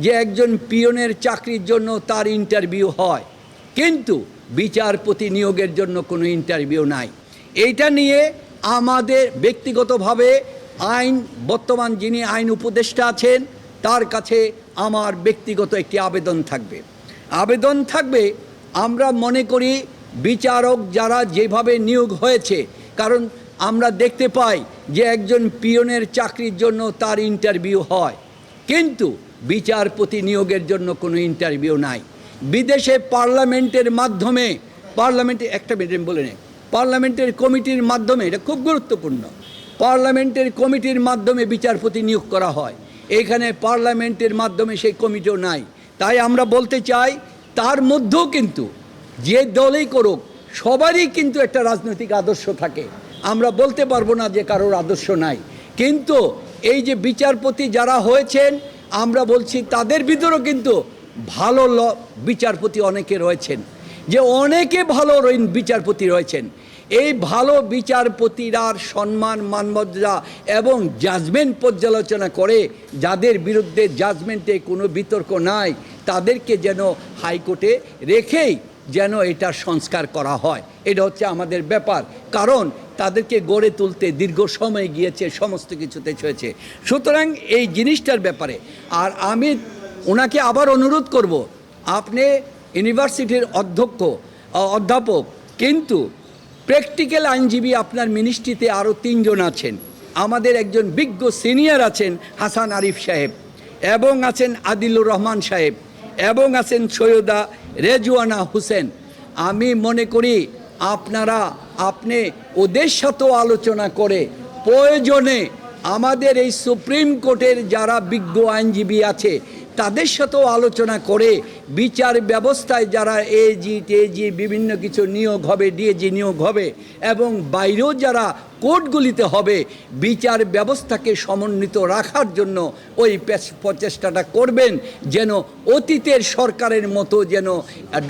যে একজন পিয়নের চাকরির জন্য তার ইন্টারভিউ হয়, কিন্তু বিচারপতি নিয়োগের জন্য কোনো ইন্টারভিউ নাই। এইটা নিয়ে আমাদের ব্যক্তিগতভাবে বর্তমান যিনি আইন উপদেষ্টা আছেন তার কাছে আমার ব্যক্তিগত একটি আবেদন থাকবে। আমরা মনে করি বিচারক যারা যেভাবে নিয়োগ হয়েছে, কারণ আমরা দেখতে পাই যে একজন পিয়নের চাকরির জন্য তার ইন্টারভিউ হয়, কিন্তু বিচারপতি নিয়োগের জন্য কোনো ইন্টারভিউ নাই। বিদেশে পার্লামেন্টের মাধ্যমে পার্লামেন্টের কমিটির মাধ্যমে, এটা খুব গুরুত্বপূর্ণ, পার্লামেন্টের কমিটির মাধ্যমে বিচারপতি নিয়োগ করা হয়। এখানে পার্লামেন্টের মাধ্যমে সেই কমিটিও নাই। তাই আমরা বলতে চাই, তার মধ্যেও কিন্তু যে দলই করুক সবারই কিন্তু একটা রাজনৈতিক আদর্শ থাকে। আমরা বলতে পারবো না যে কারোর আদর্শ নাই, কিন্তু এই যে বিচারপতি যারা হয়েছেন আমরা বলছি তাদের ভিতরেও কিন্তু ভালো বিচারপতি অনেকে রয়েছেন, যে অনেকে ভালো বিচারপতি রয়েছেন। এই ভালো বিচারপতিরা সম্মান মানমর্যাদা এবং জাজমেন্ট পর্যালোচনা করে যাদের বিরুদ্ধে জাজমেন্টে কোনো বিতর্ক নাই তাদেরকে যেন হাইকোর্টে রেখেই যেন এটা সংস্কার করা হয়। এটা হচ্ছে আমাদের ব্যাপার, কারণ তাদেরকে গড়ে তুলতে দীর্ঘ সময় গিয়েছে, সমস্ত কিছুতে হয়েছে। সুতরাং এই জিনিসটার ব্যাপারে আর আমি ওনাকে আবার অনুরোধ করব, আপনি ইউনিভার্সিটির অধ্যাপক, কিন্তু প্র্যাকটিক্যাল আইনজীবী আপনার মিনিস্ট্রিতে আরও 3 জন আছেন। আমাদের একজন বিজ্ঞ সিনিয়র আছেন হাসান আরিফ সাহেব, এবং আছেন আদিলুর রহমান সাহেব, এবং আছেন সৈয়দা রেজওয়ানা হোসেন। আমি মনে করি আপনি ওদের সাথেও আলোচনা করে প্রয়োজনে আমাদের এই সুপ্রিম কোর্টের যারা বিজ্ঞ আইনজীবী আছে তাদের সাথেও আলোচনা করে বিচার ব্যবস্থায় যারা এজি বিভিন্ন কিছু নিয়োগ হবে, ডিএজি নিয়োগ হবে, এবং বাইরেও যারা কোর্টগুলিতে হবে, বিচার ব্যবস্থাকে সমন্বিত রাখার জন্য ওই প্রচেষ্টাটা করবেন, যেন অতীতের সরকারের মতো যেন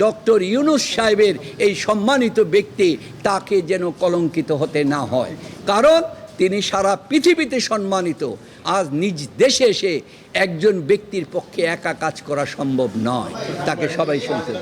ডক্টর ইউনূস সাহেবের এই সম্মানিত ব্যক্তি তাকে যেন কলঙ্কিত হতে না হয়। কারণ তিনি সারা পৃথিবীতে সম্মানিত। আজ নিজ দেশে এসে একজন ব্যক্তির পক্ষে একা কাজ করা সম্ভব নয়, তাকে সবাই শুনতে।